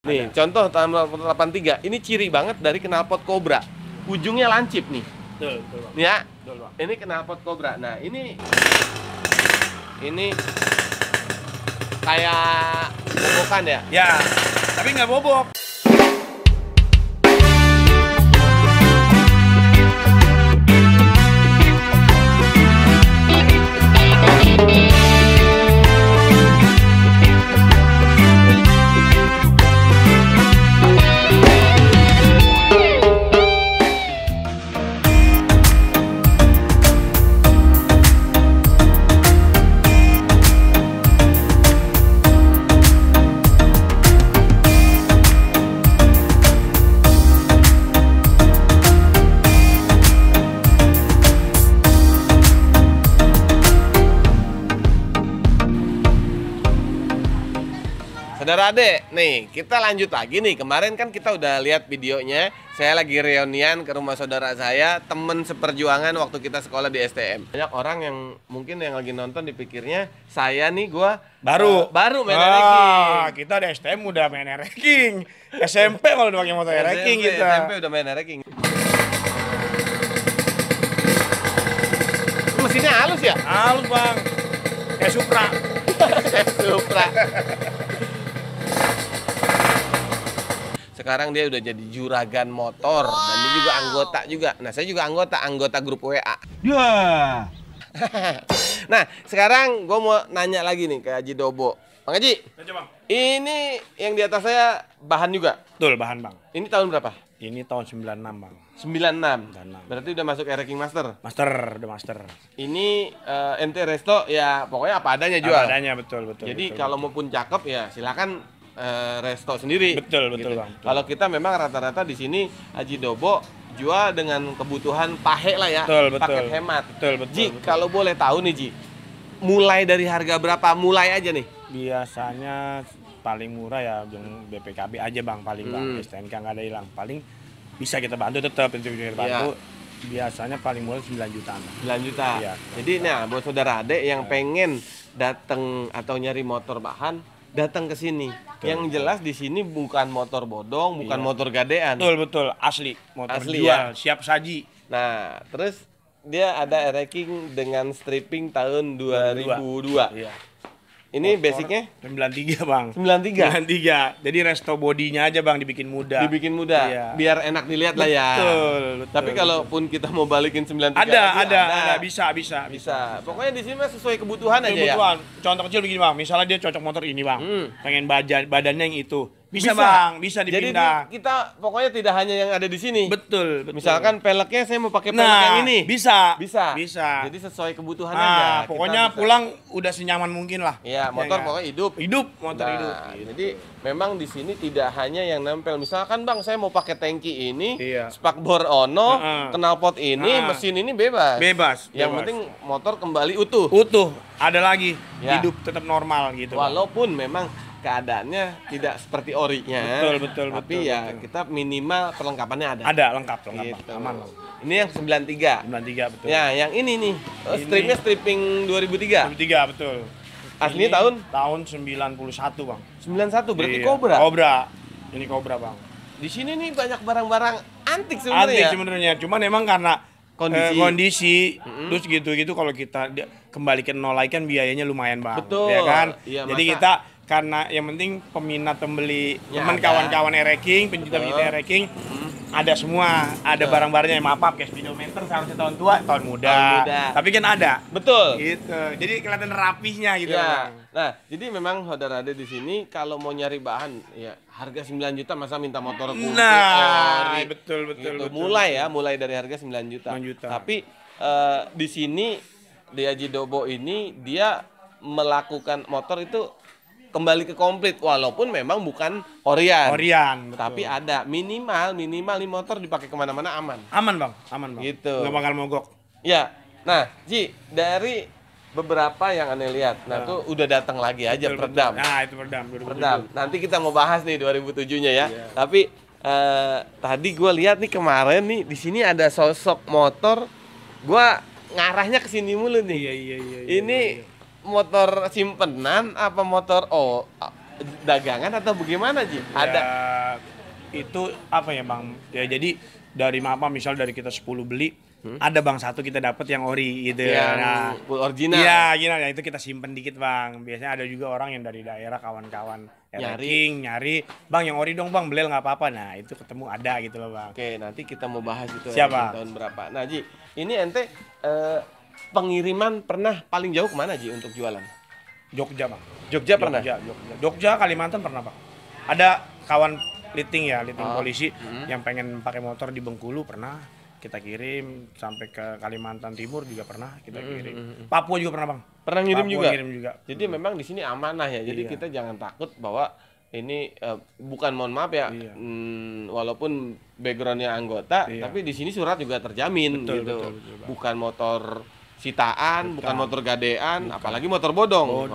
Nih, contoh tahun 83. Ini ciri banget dari knalpot Cobra. Ujungnya lancip nih. Betul, betul Bang. Ya. Betul Bang. Ini knalpot Cobra. Nah, ini kayak bobokan ya? Ya, tapi nggak bobok. Saudara Ade, nih kita lanjut lagi nih. Kemarin kan kita udah lihat videonya. Saya lagi reunian ke rumah saudara saya, temen seperjuangan waktu kita sekolah di STM. Banyak orang yang mungkin yang lagi nonton dipikirnya saya nih gua Baru main ranking. Kita di STM udah main ranking. SMP malah udah pakai motor ranking kita. SMP udah main ranking. Mesinnya halus ya? Halus Bang. Kayak Supra. Supra. Sekarang dia udah jadi juragan motor dan dia juga anggota juga. Nah, saya juga anggota grup WA. Ya. Nah, sekarang gue mau nanya lagi nih ke Haji Dobo. Bang Haji, Bang. ini yang di atas saya bahan juga? Betul, bahan Bang. Ini tahun berapa? Ini tahun 96 Bang. 96. Berarti udah masuk ranking master? Udah master. Ini ente resto ya pokoknya apa adanya jual? Apa adanya, betul. Jadi kalau mau pun cakep ya silakan resto sendiri. Betul gitu. Bang. Kalau kita memang rata-rata di sini Haji Dobo jual dengan kebutuhan pahe lah ya, paket hemat. Betul. Ji, kalau boleh tahu nih Ji, mulai dari harga berapa? Mulai aja nih. Biasanya paling murah ya yang BPKB aja Bang, paling Bang. STNK nggak ada hilang. Paling bisa kita bantu tetap bantu. Biasanya paling murah 9 jutaan. 9 juta. Iya. Jadi nah buat saudara adek yang pengen datang atau nyari motor bahan, datang ke sini. Yang jelas di sini bukan motor bodong, bukan motor gadean. Betul, asli. Motor Asli, jual, ya? siap saji. Nah, terus dia ada ranking dengan stripping tahun 2002. Iya. Ini Motor basicnya 93 Bang. 93. 93. Jadi resto bodinya aja Bang dibikin muda. Dibikin muda, Iya. biar enak dilihat lah ya. Betul. Tapi kalaupun kita mau balikin 93 ada. Bisa. Pokoknya di sini mah sesuai kebutuhan aja ya. Contoh kecil begini Bang, misalnya dia cocok motor ini Bang. Pengen badannya yang itu. Bisa. Bang, bisa dipindah. Jadi kita pokoknya tidak hanya yang ada di sini. Betul. Misalkan peleknya saya mau pakai pelek yang ini. Bisa. Jadi sesuai kebutuhan aja. Nah, Kita pokoknya bisa. pulang udah senyaman mungkin lah. Iya, motor pokoknya hidup. Motor hidup. Jadi memang di sini tidak hanya yang nempel. Misalkan Bang, saya mau pakai tangki ini, Iya. spakbor ono, knalpot ini, mesin ini bebas. Yang penting motor kembali utuh. Ada lagi. Ya. Hidup tetap normal gitu. Walaupun memang keadaannya tidak seperti orinya. Betul. Tapi ya kita minimal perlengkapannya ada. Ada lengkap. Gitu. Aman. Ini yang 93. 93 betul. Ya, yang ini nih. Stripnya stripping 2003. 93 betul. Aslinya tahun 91 Bang. 91 berarti Iya. Cobra. Ini Cobra Bang. Di sini nih banyak barang-barang antik sebenarnya. Antik sebenarnya, cuman emang karena Kondisi. terus gitu kalau kita kembalikan nol lagi kan biayanya lumayan Bang. Betul. Ya kan? Iya, Jadi kita karena yang penting peminat pembeli, Ya, teman ada. kawan-kawan ranking, pencinta ranking, ada semua, ada barang-barangnya. Maaf guys, speedometer seharusnya tahun tua, tahun muda. Tapi kan ada. Betul. Gitu. Jadi kelihatan rapihnya gitu. Ya. Bang. Nah, jadi memang saudara ada di sini kalau mau nyari bahan ya harga 9 juta masa minta motor kunci. Nah, ori, betul. gitu. Mulai dari harga 9 juta. 9 juta. Tapi di sini di Haji Dobo ini dia melakukan motor itu kembali ke komplit walaupun memang bukan orian. Betul. Tapi ada minimal nih motor dipakai kemana-mana aman. Aman Bang. Gitu. Nggak bakal mogok. Ya. Nah, Ji, dari beberapa yang aneh lihat. Nah, tuh udah datang lagi aja Betul. peredam. Nah, itu peredam. Peredam. Nanti kita mau bahas nih 2007-nya ya. Iya. Tapi tadi gue lihat nih kemarin nih di sini ada sosok motor. Gua ngarahnya ke sini mulu nih. Iya. Ini motor simpenan apa motor dagangan atau bagaimana Ji? Ya, Ada itu apa ya Bang? Ya jadi dari misal dari kita 10 beli, ada Bang satu kita dapat yang ori gitu. yang Nah, full original. iya, gini ya itu kita simpen dikit Bang. Biasanya ada juga orang yang dari daerah kawan-kawan nyari, Bang yang ori dong Bang, belel nggak apa-apa. Nah itu ketemu ada gitu loh Bang. Oke, nanti kita mau bahas itu Siapa? tahun berapa. Nah Ji, ini ente pengiriman pernah paling jauh kemana Ji untuk jualan? Jogja Bang. Jogja pernah? Jogja, Kalimantan pernah Bang. Ada kawan liting Oh. polisi yang pengen pakai motor di Bengkulu pernah kita kirim, sampai ke Kalimantan Timur juga pernah kita kirim. Papua juga pernah Bang. Pernah ngirim Papua juga? ngirim juga. Jadi memang di sini amanah ya. Jadi Iya. kita jangan takut bahwa ini bukan, mohon maaf ya, Iya. walaupun backgroundnya anggota, Iya. tapi di sini surat juga terjamin Betul, gitu. betul, Bang. Bukan motor sitaan, bukan motor gadean, apalagi motor bodong.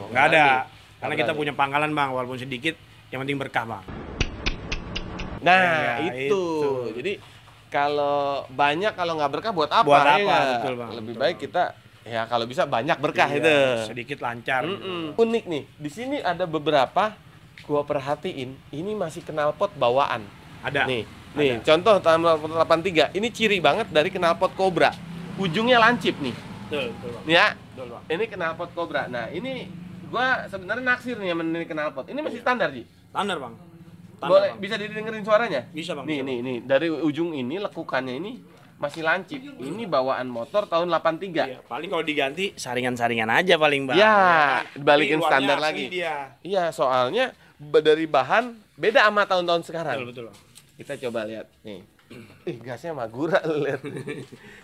Nggak ada. berani. Karena kita punya pangkalan Bang, walaupun sedikit, yang penting berkah Bang. Nah, Ya, itu. Jadi kalau banyak, kalau nggak berkah buat apa? Buat ya apa? nggak? Betul, Bang. Lebih Betul, baik Bang. kita ya kalau bisa banyak berkah Iya, itu. sedikit lancar. Gitu. Unik nih. Di sini ada beberapa gua perhatiin, ini masih knalpot bawaan. Ada. Nih, contoh tahun 83. Ini ciri banget dari knalpot Cobra. Ujungnya lancip nih. Betul Bang. Ya. Betul Bang. Ini knalpot Cobra. Nah, ini gua sebenarnya naksir nih sama ini knalpot. Ini masih standar, Ji. Standar Bang. Boleh, bisa didengerin suaranya? Bisa Bang. Nih, bisa, nih, nih. Dari ujung ini lekukannya ini masih lancip. Ini bawaan motor tahun 83. Iya, paling kalau diganti saringan-saringan aja paling Bang. Ya, dibalikin Tapi standar luarnya lagi. asli Dia. Iya, soalnya dari bahan beda sama tahun-tahun sekarang. Betul Bang. Kita coba lihat nih. Gasnya Magura lu lihat.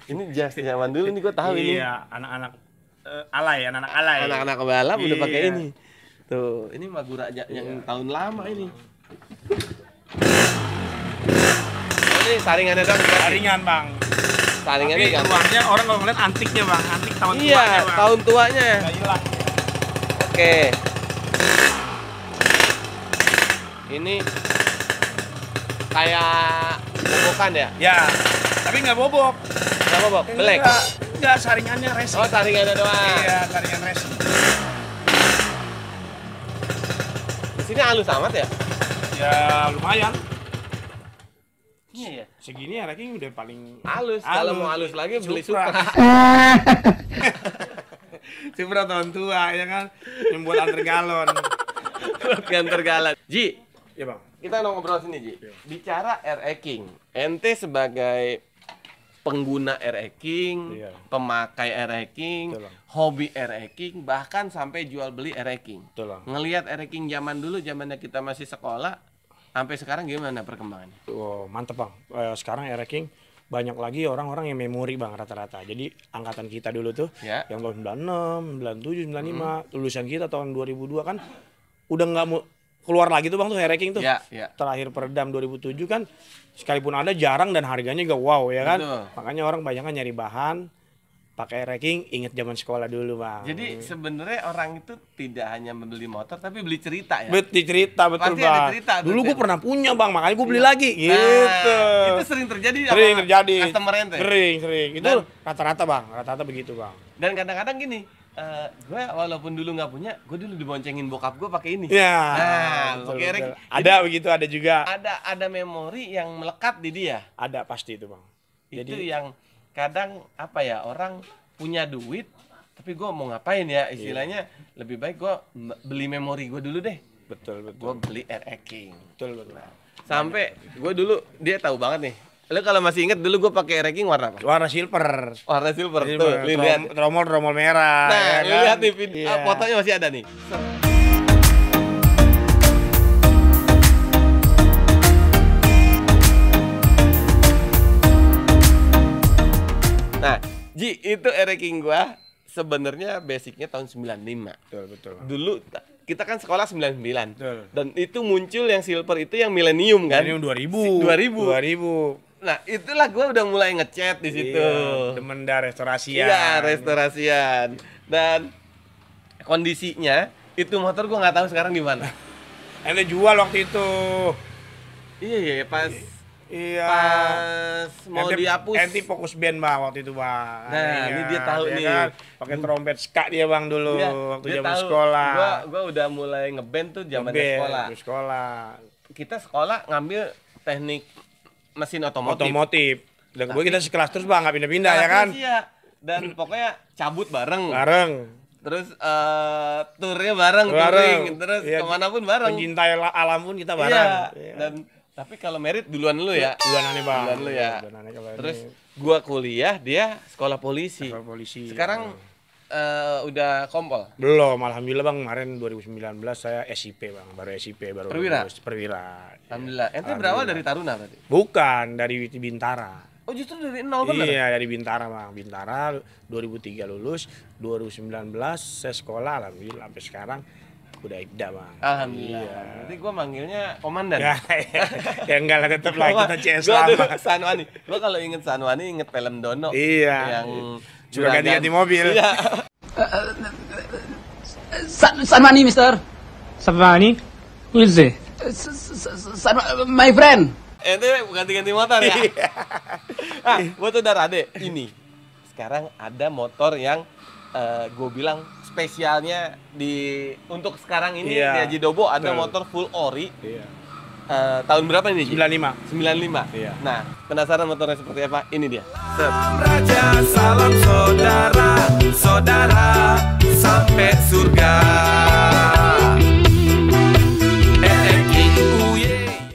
Ini jas zaman dulu nih, gue tahu ini. Iya, anak-anak alay. Anak-anak balap udah pakai Iya. ini. Tuh, ini Magura yang tahun lama ini. Oh, ini saringannya dong. Saringan Bang. Saringannya Tapi ganti. luarnya orang kalau ngeliat antiknya Bang, antik tahun Iya, tuanya Bang. tahun tuanya. Nggak hilang. Oke. Ini kayak bobokan ya? Ya, tapi nggak bobok. Nggak bobok, black. Enggak, saringannya racing. Oh, saringannya doang. Iya, saringan racing. Di sini halus amat ya? Ya, lumayan. Iya ya. Segini ya ranking udah paling Halus. Kalau mau halus lagi beli Supra. Supra tahun tua ya kan, yang buat antar galon. Bukan tergalat. Ji, Ya Bang. kita ngobrol sini Ji. Bicara RE King. Ente sebagai pengguna RE King, Iya. pemakai RE King, Betul, Bang. hobi RE King, bahkan sampai jual beli RE King. Betul Bang. Ngelihat RE King zaman dulu, zamannya kita masih sekolah, sampai sekarang gimana perkembangannya? Oh, mantep Bang. Sekarang era King banyak lagi orang-orang yang memori Bang rata-rata. Jadi angkatan kita dulu tuh Ya. yang tahun 96, 97, 95, lulusan kita tahun 2002 kan udah nggak mau keluar lagi tuh Bang tuh era King tuh. Ya, ya. Terakhir peredam 2007 kan sekalipun ada jarang dan harganya juga wow ya kan. Betul. Makanya orang banyak kan nyari bahan pakai era King, inget zaman sekolah dulu Bang. Jadi sebenarnya orang itu tidak hanya membeli motor, tapi beli cerita ya. cerita betul Pasti ada Bang. cerita tuh, Dulu gue Cen. pernah punya Bang, makanya gue beli lagi Nah, gitu. itu sering terjadi Sering sama terjadi. customer ente. Sering. Itu Dan- rata-rata Bang, rata-rata begitu Bang. Dan kadang-kadang gini, gue walaupun dulu nggak punya, gue dulu diboncengin bokap gue pakai ini. Ya. Nah, betul, pakai RE betul. King. Ada begitu, ada juga. Ada memori yang melekat di dia. Ada pasti itu Bang. Itu yang kadang apa ya, orang punya duit tapi gue mau ngapain ya, istilahnya lebih baik gue beli memori gue dulu deh. Betul. Gue beli RE King. Betul. Sampai gue dulu, dia tahu banget nih. Lo kalau masih inget dulu gue pakai RE King warna apa? Warna silver. Warna silver. Tuh, lu lihat. Tromol merah. Nah, ya lu kan? lihat nih video, Iya. fotonya masih ada nih. Nah, Ji, itu RE King gua sebenarnya basicnya tahun 95. Betul. Dulu kita kan sekolah 99. Betul. Dan itu muncul yang silver itu yang milenium kan? Ini 2000. 2000. Nah, itulah gua udah mulai ngechat di situ. Iya, Demenda restorasian. Iya, restorasian. Dan kondisinya itu motor gua nggak tahu sekarang di mana. Ente jual waktu itu. Iya, pas Iya. Pas mau dihapus. Enti fokus band bang waktu itu bang. Nah, ini dia tahu nih. Kan? Pakai trompet ska dia bang dulu Iya, waktu dia zaman tahu. sekolah. Gua udah mulai ngeband tuh zaman sekolah. Sekolah. Kita sekolah ngambil teknik mesin Otomotif. Dan gue kita sekelas terus bang, nggak pindah-pindah ya kan? Iya. Dan pokoknya cabut bareng. Terus turnya bareng, touring, terus iya, kemanapun bareng. Pencintai alam pun kita bareng. Iya. Dan tapi kalau merit duluan lu ya. Duluan aneh bang. Duluan lu ya. Duluan aneh kalau Terus ini. gua kuliah, dia sekolah polisi. Sekolah polisi. Sekarang udah kompol. Belum, alhamdulillah bang, kemarin 2019 saya SIP bang, baru SIP, baru Perwira? lulus. Perwira. Alhamdulillah. Ente berawal dari Taruna berarti? Bukan, dari Bintara. Oh justru dari nol bener? Iya, dari Bintara bang. Bintara 2003 lulus, 2019 saya sekolah, alhamdulillah sampai sekarang udah IKDA bang. Alhamdulillah. Iya. Berarti gua manggilnya komandan. Ya enggak lah, tetap lah kita CS Gua dulu lama. Sanwani. Gua kalau inget Sanwani inget film Dono. Iya. Yang Juga ganti-ganti mobil. Iya. Sanwani, mister. Savani? Who is it? My friend. Itu ganti-ganti motor ya. Buat saudara Ade, ini sekarang ada motor yang gue bilang spesialnya untuk sekarang ini Iya, di Haji Dobo ada betul. motor full ori. Iya. Tahun berapa ini? Ji? 95. 95. Iya. Nah, penasaran motornya seperti apa? Ini dia. Salam raja, salam saudara, saudara sampai surga.